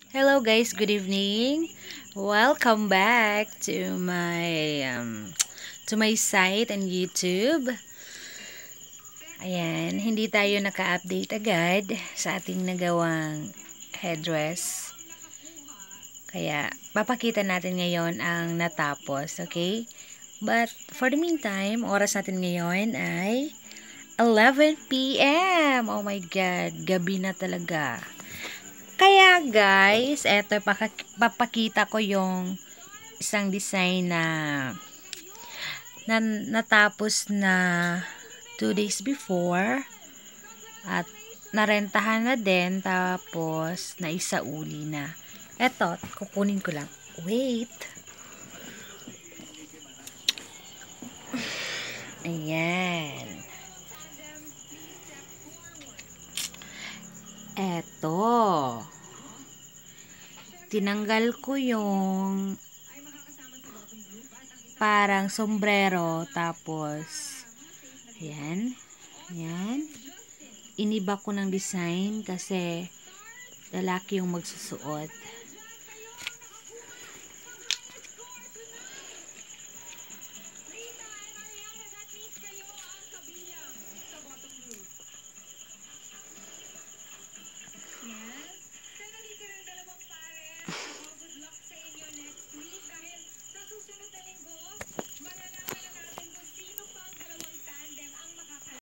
Hello guys, good evening. Welcome back to my site and YouTube. Ayan, hindi tayo naka-update agad sa ating nagawang headdress. Kaya papakita natin ngayon ang natapos, okay? But for the meantime, oras natin ngayon ay 11 p.m. Oh my god, gabi na talaga. Kaya guys, eto papakita ko yung isang design na natapos na 2 days before at narentahan na din tapos naisauli na. Eto, kukunin ko lang. Wait. Ayan. Eto. Tinanggal ko yung parang sombrero tapos ayan. Ayan. Iniba ko ng design kasi lalaki yung magsusuot.